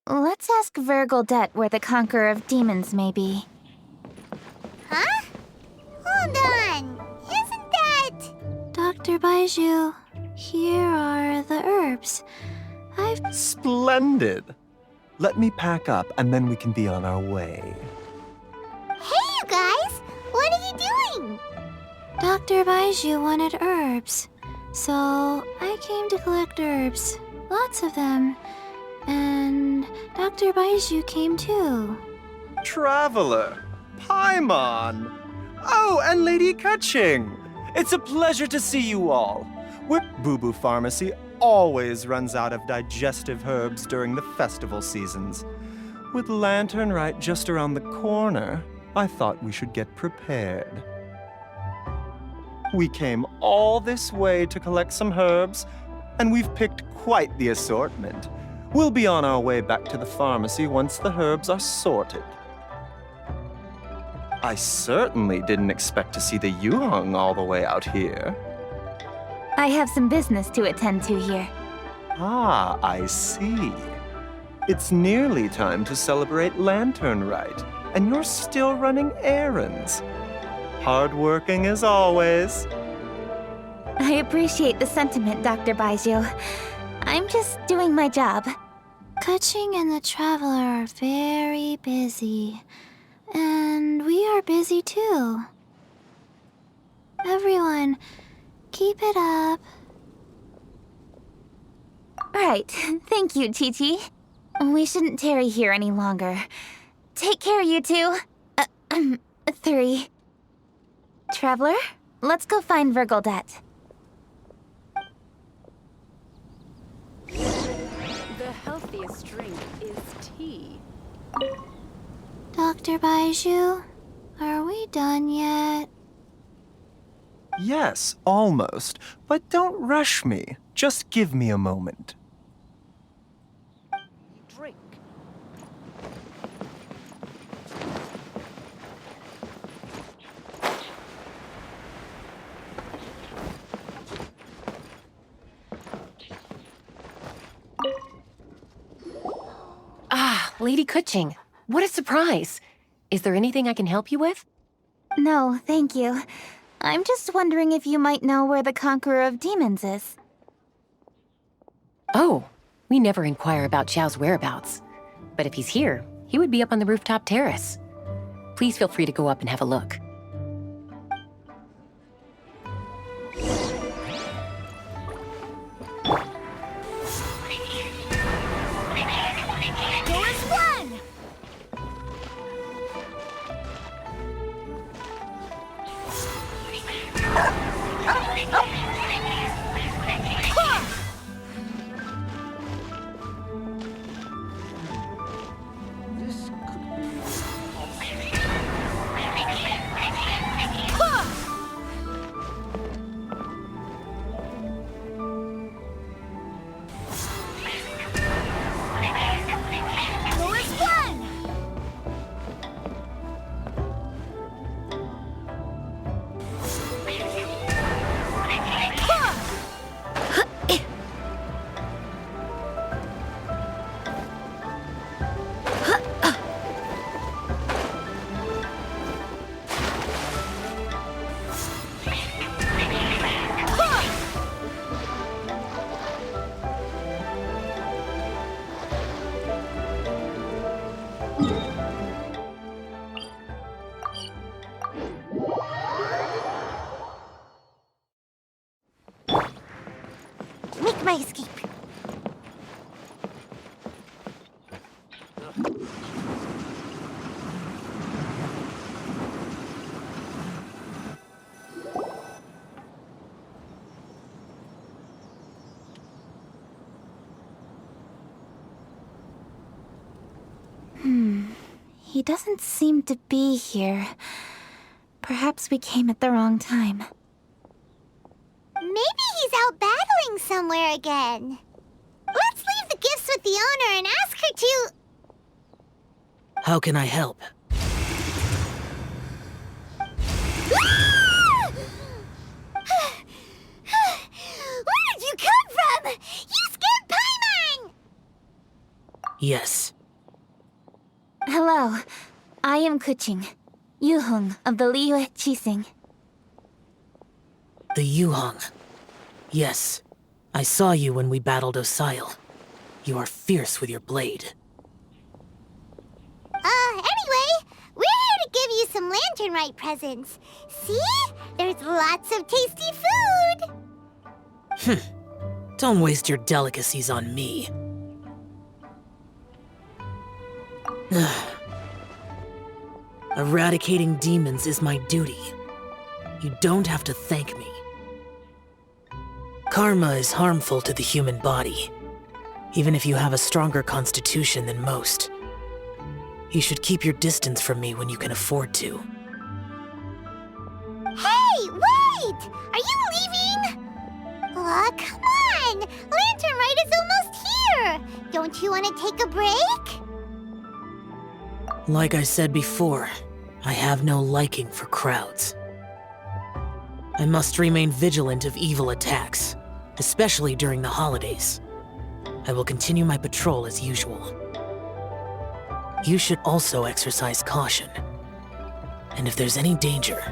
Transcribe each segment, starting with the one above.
let's ask Vergoldet where the Conqueror of Demons may be. Huh? Hold on. Isn't that... Dr. Baiju, here are the herbs. Splendid! Let me pack up and then we can be on our way. Hey, you guys! What are you doing? Dr. Baiju wanted herbs, so I came to collect herbs. Lots of them. And Dr. Baiju came too. Traveler! Paimon! Oh, and Lady Kaching! It's a pleasure to see you all. Whip Boo Boo Pharmacy always runs out of digestive herbs during the festival seasons. With Lantern right just around the corner, I thought we should get prepared. We came all this way to collect some herbs, and we've picked quite the assortment. We'll be on our way back to the pharmacy once the herbs are sorted. I certainly didn't expect to see the Yuheng all the way out here. I have some business to attend to here. Ah, I see. It's nearly time to celebrate Lantern Rite, and you're still running errands. Hardworking as always. I appreciate the sentiment, Dr. Baiju. I'm just doing my job. Kaching and the Traveler are very busy. And we are busy too. Everyone, keep it up. Right. Thank you, Chi-Chi. We shouldn't tarry here any longer. Take care, you two. 3. Traveler, let's go find Vergoldet. The healthiest drink is tea. Dr. Baiju, are we done yet? Yes, almost. But don't rush me. Just give me a moment. Drink. Ah, Lady Kuching. What a surprise! Is there anything I can help you with? No, thank you. I'm just wondering if you might know where the Conqueror of Demons is. Oh, we never inquire about Xiao's whereabouts. But if he's here, he would be up on the rooftop terrace. Please feel free to go up and have a look. Doors one! Doors one! Make my escape. He doesn't seem to be here. Perhaps we came at the wrong time. Maybe he's out battling somewhere again. Let's leave the gifts with the owner and ask her to... How can I help? Where did you come from? You scared Paimon! Yes, Hello. I am Kuching, Yuhong of the Liyue Chising. The Yuhong. Yes, I saw you when we battled Osail. You are fierce with your blade. Anyway, we're here to give you some Lanternite presents. See? There's lots of tasty food! Don't waste your delicacies on me. Eradicating demons is my duty. You don't have to thank me. Karma is harmful to the human body, even if you have a stronger constitution than most. You should keep your distance from me when you can afford to. Hey, wait! Are you leaving? Aw, come on! Lanternite is almost here! Don't you want to take a break? Like I said before, I have no liking for crowds. I must remain vigilant of evil attacks, especially during the holidays. I will continue my patrol as usual. You should also exercise caution. And if there's any danger...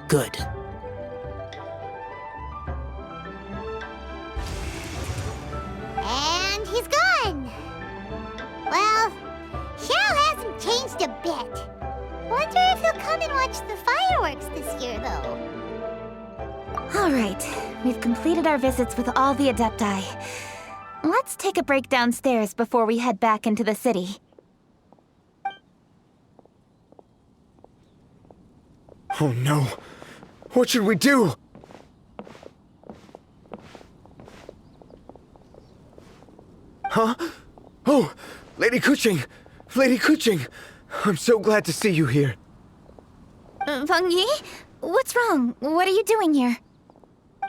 Good. And he's gone! Well, Xiao hasn't changed a bit. Wonder if he'll come and watch the fireworks this year, though. Alright, we've completed our visits with all the Adepti. Let's take a break downstairs before we head back into the city. Oh no! What should we do? Huh? Oh! Lady Kuching! Lady Kuching! I'm so glad to see you here. Feng Yi? What's wrong? What are you doing here?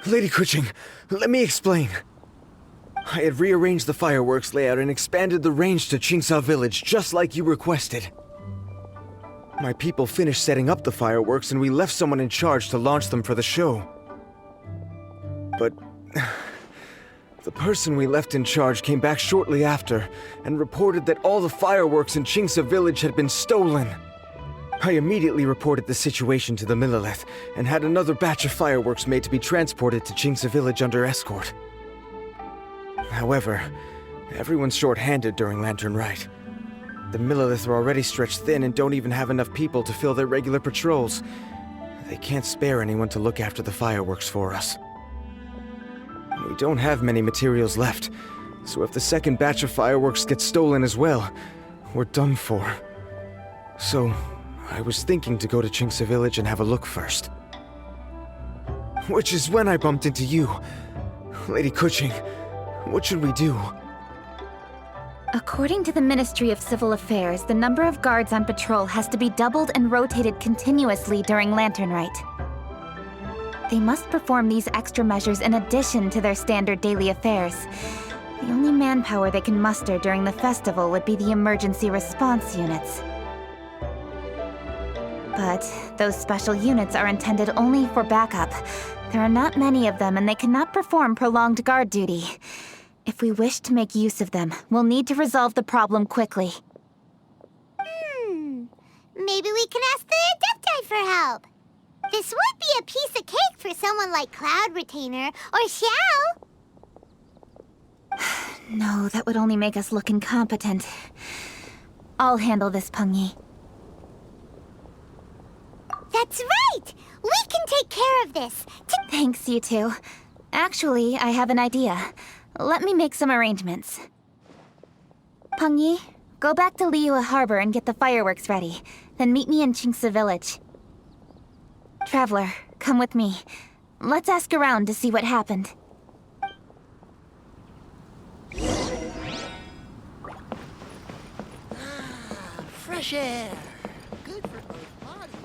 Lady Kuching, let me explain. I had rearranged the fireworks layout and expanded the range to Qingsa Village just like you requested. My people finished setting up the fireworks and we left someone in charge to launch them for the show. But... the person we left in charge came back shortly after and reported that all the fireworks in Qingsa Village had been stolen. I immediately reported the situation to the Millelith and had another batch of fireworks made to be transported to Qingsa Village under escort. However, everyone's short-handed during Lantern Rite. The Millelith are already stretched thin and don't even have enough people to fill their regular patrols. They can't spare anyone to look after the fireworks for us. We don't have many materials left, so if the second batch of fireworks gets stolen as well, we're done for. So, I was thinking to go to Qingsa Village and have a look first. Which is when I bumped into you. Lady Kuching, what should we do? According to the Ministry of Civil Affairs, the number of guards on patrol has to be doubled and rotated continuously during Lantern Rite. They must perform these extra measures in addition to their standard daily affairs. The only manpower they can muster during the festival would be the emergency response units. But those special units are intended only for backup. There are not many of them and they cannot perform prolonged guard duty. If we wish to make use of them, we'll need to resolve the problem quickly. Maybe we can ask the Adepti for help. This would be a piece of cake for someone like Cloud Retainer or Xiao. No, that would only make us look incompetent. I'll handle this, Peng Yi. That's right! We can take care of this. Thanks, you two. Actually, I have an idea. Let me make some arrangements. Peng Yi, go back to Liyue Harbor and get the fireworks ready. Then meet me in Qingsa Village. Traveler, come with me. Let's ask around to see what happened. Fresh air. Good for both bodies.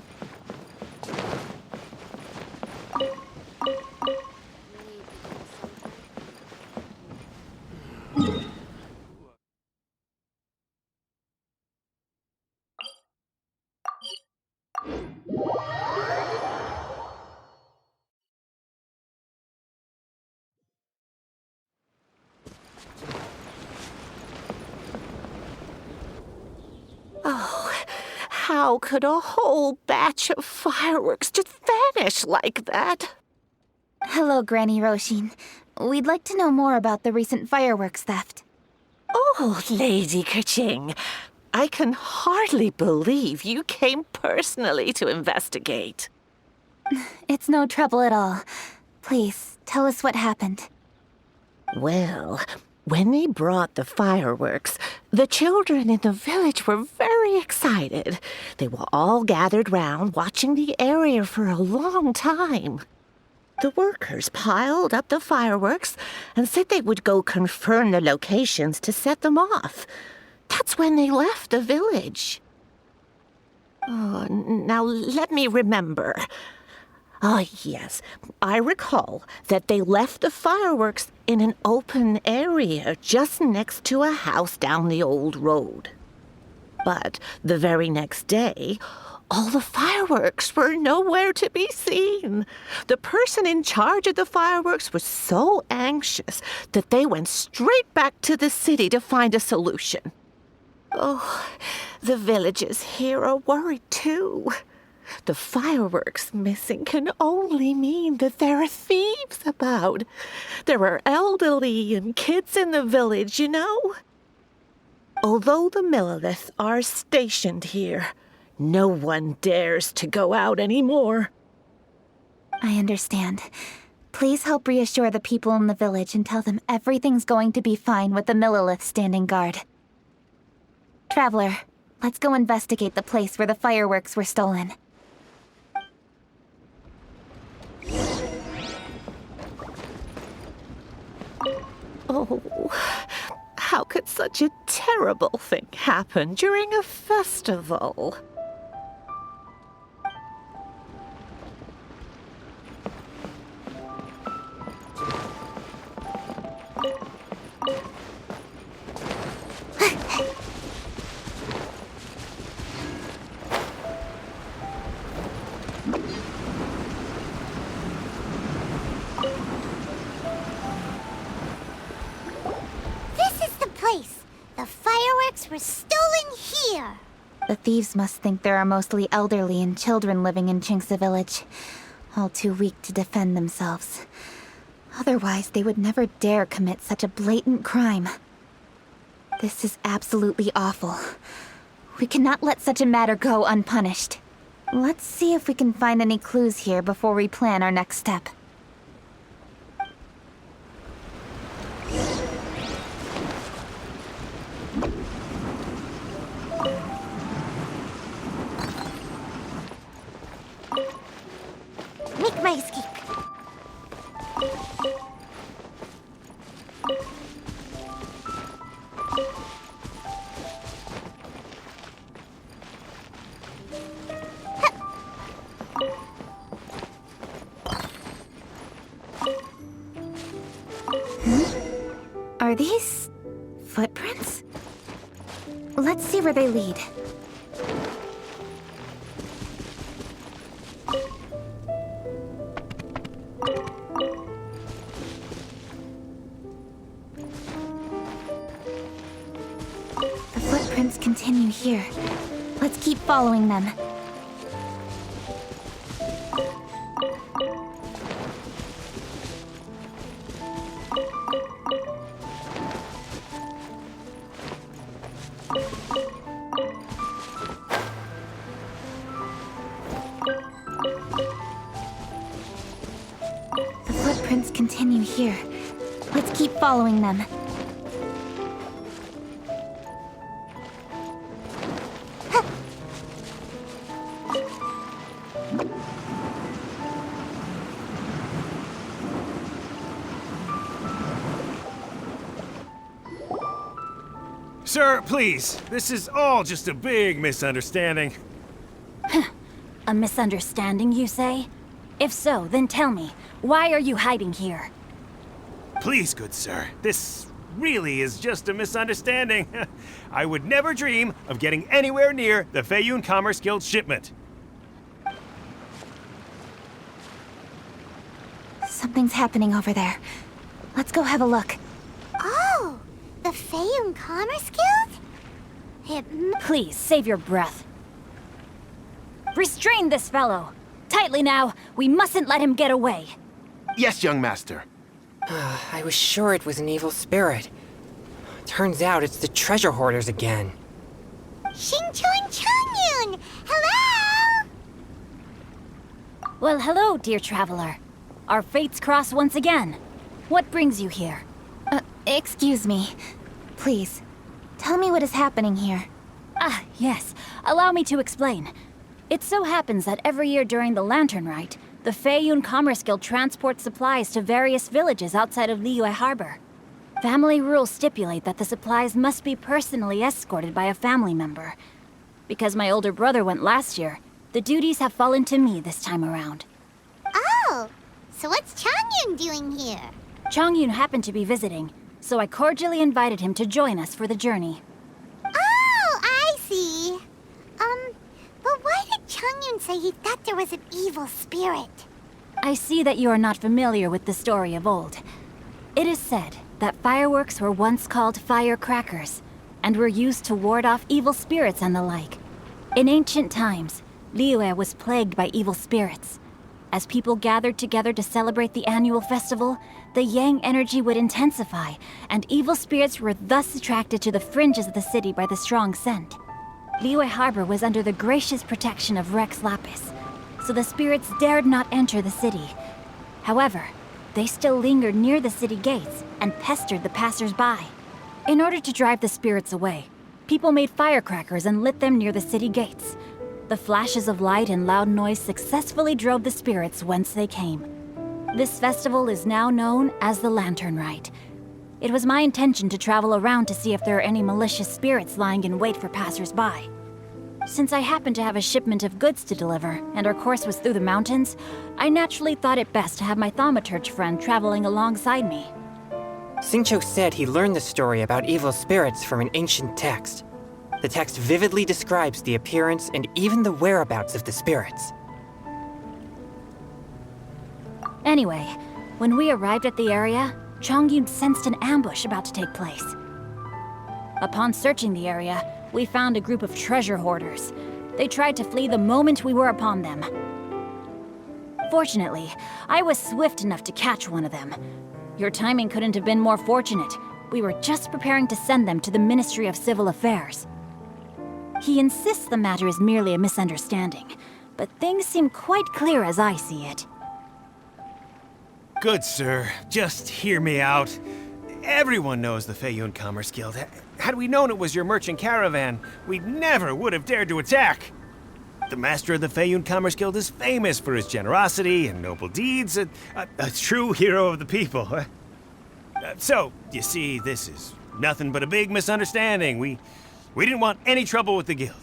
How could a whole batch of fireworks just vanish like that? Hello, Granny Roshin. We'd like to know more about the recent fireworks theft. Oh, Lady Kerching, I can hardly believe you came personally to investigate. It's no trouble at all. Please, tell us what happened. Well, when they brought the fireworks, the children in the village were very excited. They were all gathered round, watching the area for a long time. The workers piled up the fireworks and said they would go confirm the locations to set them off. That's when they left the village. Oh, now let me remember. Ah, yes, I recall that they left the fireworks in an open area just next to a house down the old road. But the very next day, all the fireworks were nowhere to be seen. The person in charge of the fireworks was so anxious that they went straight back to the city to find a solution. Oh, the villagers here are worried too. The fireworks missing can only mean that there are thieves about. There are elderly and kids in the village, you know. Although the Millilith are stationed here, no one dares to go out anymore. I understand. Please help reassure the people in the village and tell them everything's going to be fine with the Millilith standing guard. Traveler, let's go investigate the place where the fireworks were stolen. Oh, how could such a terrible thing happen during a festival? The fireworks were stolen here! The thieves must think there are mostly elderly and children living in Chinksa village, all too weak to defend themselves. Otherwise, they would never dare commit such a blatant crime. This is absolutely awful. We cannot let such a matter go unpunished. Let's see if we can find any clues here before we plan our next step. Make my escape. Are these footprints? Let's see where they lead. The footprints continue here. Let's keep following them. The footprints continue here. Let's keep following them. Sir, please. This is all just a big misunderstanding. A misunderstanding, you say? If so, then tell me, why are you hiding here? Please, good sir. This really is just a misunderstanding. I would never dream of getting anywhere near the Feiyun Commerce Guild shipment. Something's happening over there. Let's go have a look. Oh, the Feiyun Commerce Guild? Please, save your breath. Restrain this fellow! Tightly now, we mustn't let him get away. Yes, young master. I was sure it was an evil spirit. Turns out it's the treasure hoarders again. Xingqiu and Changyun! Hello! Well, hello, dear traveler. Our fates cross once again. What brings you here? Excuse me. Please, tell me what is happening here. Ah, yes. Allow me to explain. It so happens that every year during the Lantern Rite, the Feiyun Commerce Guild transports supplies to various villages outside of Liyue Harbor. Family rules stipulate that the supplies must be personally escorted by a family member. Because my older brother went last year, the duties have fallen to me this time around. Oh, so what's Changyun doing here? Changyun happened to be visiting, so I cordially invited him to join us for the journey. Oh, I see. But why did Changyun say he thought there was an evil spirit? I see that you are not familiar with the story of old. It is said that fireworks were once called firecrackers, and were used to ward off evil spirits and the like. In ancient times, Liyue was plagued by evil spirits. As people gathered together to celebrate the annual festival, the yang energy would intensify, and evil spirits were thus attracted to the fringes of the city by the strong scent. Liyue Harbor was under the gracious protection of Rex Lapis, so the spirits dared not enter the city. However, they still lingered near the city gates and pestered the passers-by. In order to drive the spirits away, people made firecrackers and lit them near the city gates. The flashes of light and loud noise successfully drove the spirits whence they came. This festival is now known as the Lantern Rite. It was my intention to travel around to see if there are any malicious spirits lying in wait for passers-by. Since I happened to have a shipment of goods to deliver, and our course was through the mountains, I naturally thought it best to have my thaumaturge friend traveling alongside me. Xingqiu said he learned the story about evil spirits from an ancient text. The text vividly describes the appearance and even the whereabouts of the spirits. Anyway, when we arrived at the area, Changyun sensed an ambush about to take place. Upon searching the area, we found a group of treasure hoarders. They tried to flee the moment we were upon them. Fortunately, I was swift enough to catch one of them. Your timing couldn't have been more fortunate. We were just preparing to send them to the Ministry of Civil Affairs. He insists the matter is merely a misunderstanding, but things seem quite clear as I see it. Good sir, just hear me out. Everyone knows the Feiyun Commerce Guild. Had we known it was your merchant caravan, we never would have dared to attack. The master of the Feiyun Commerce Guild is famous for his generosity and noble deeds, a true hero of the people. So, you see, this is nothing but a big misunderstanding. We didn't want any trouble with the guild.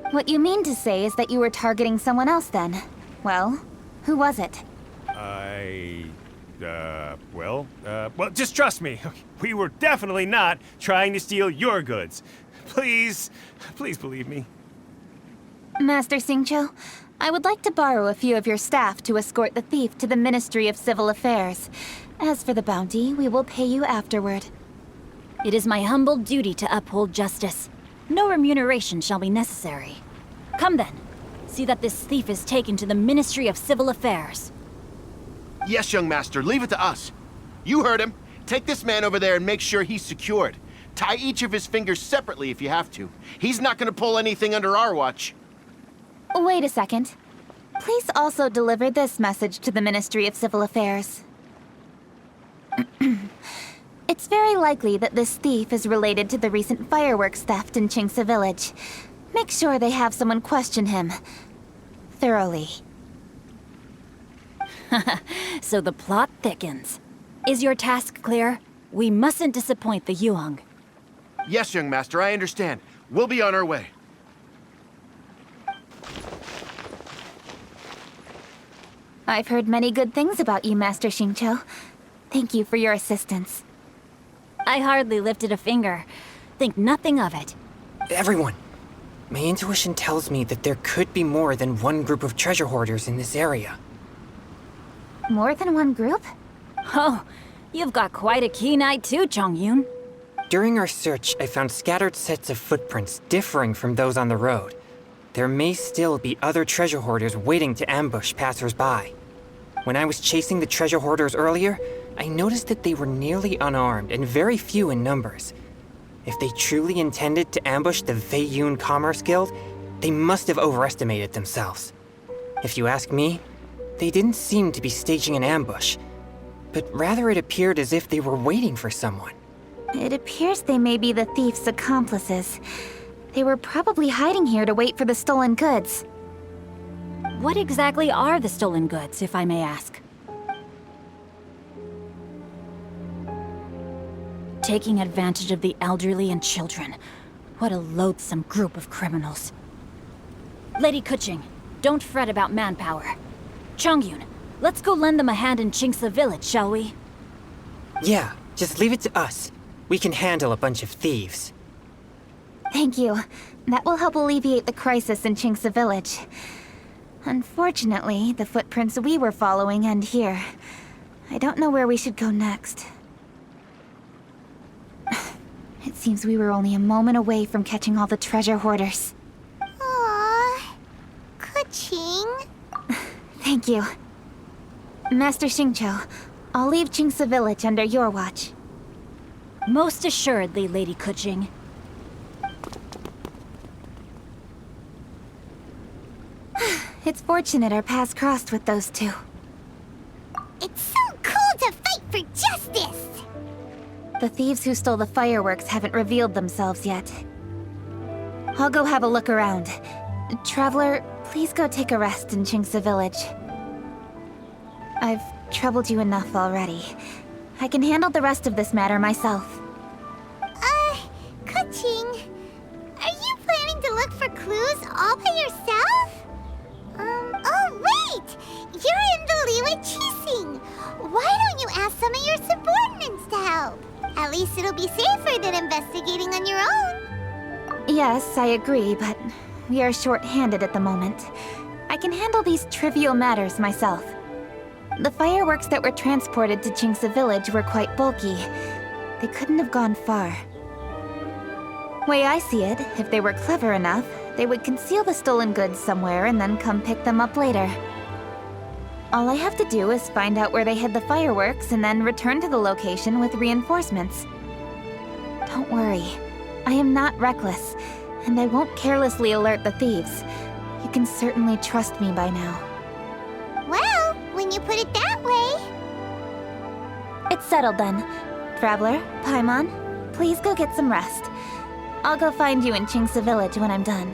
What you mean to say is that you were targeting someone else then? Well, who was it? Well, just trust me. We were definitely not trying to steal your goods. Please believe me. Master Xingqiu, I would like to borrow a few of your staff to escort the thief to the Ministry of Civil Affairs. As for the bounty, we will pay you afterward. It is my humble duty to uphold justice. No remuneration shall be necessary. Come then, see that this thief is taken to the Ministry of Civil Affairs. Yes, young master, leave it to us. You heard him. Take this man over there and make sure he's secured. Tie each of his fingers separately if you have to. He's not gonna pull anything under our watch. Wait a second. Please also deliver this message to the Ministry of Civil Affairs. It's very likely that this thief is related to the recent fireworks theft in Qingce Village. Make sure they have someone question him thoroughly. So the plot thickens. Is your task clear? We mustn't disappoint the Yuang. Yes, young master, I understand. We'll be on our way. I've heard many good things about you, Master Xingqiu. Thank you for your assistance. I hardly lifted a finger. Think nothing of it. Everyone, my intuition tells me that there could be more than one group of treasure hoarders in this area. More than one group? Oh, you've got quite a keen eye too, Changyun. During our search, I found scattered sets of footprints differing from those on the road. there may still be other treasure hoarders waiting to ambush passersby. When I was chasing the treasure hoarders earlier, I noticed that they were nearly unarmed and very few in numbers. If they truly intended to ambush the Feiyun Commerce Guild, they must have overestimated themselves. If you ask me, they didn't seem to be staging an ambush, but rather it appeared as if they were waiting for someone. It appears they may be the thief's accomplices. They were probably hiding here to wait for the stolen goods. What exactly are the stolen goods, if I may ask? Taking advantage of the elderly and children. What a loathsome group of criminals. Lady Kuching, don't fret about manpower. Chongyun, let's go lend them a hand in Chingsa village, shall we? Yeah, just leave it to us. We can handle a bunch of thieves. Thank you. That will help alleviate the crisis in Chingsa village. Unfortunately, the footprints we were following end here. I don't know where we should go next. It seems we were only a moment away from catching all the treasure hoarders. Aww. Kuching. Thank you. Master Xingqiu, I'll leave Chingsa village under your watch. Most assuredly, Lady Kuching. It's fortunate our paths crossed with those two. It's so cool to fight for justice! The thieves who stole the fireworks haven't revealed themselves yet. I'll go have a look around. Traveler, please go take a rest in Chingsa village. I've troubled you enough already. I can handle the rest of this matter myself. Kuching, are you planning to look for clues all by yourself? Oh wait! You're in the Liwa Chising! Why don't you ask some of your subordinates to help? At least it'll be safer than investigating on your own. Yes, I agree, but we are short-handed at the moment. I can handle these trivial matters myself. The fireworks that were transported to Chingsa village were quite bulky. They couldn't have gone far. Way I see it, if they were clever enough, they would conceal the stolen goods somewhere and then come pick them up later. All I have to do is find out where they hid the fireworks and then return to the location with reinforcements. Don't worry. I am not reckless, and I won't carelessly alert the thieves. You can certainly trust me by now. Well, when you put it that way... It's settled then. Traveler, Paimon, please go get some rest. I'll go find you in Chingsa village when I'm done.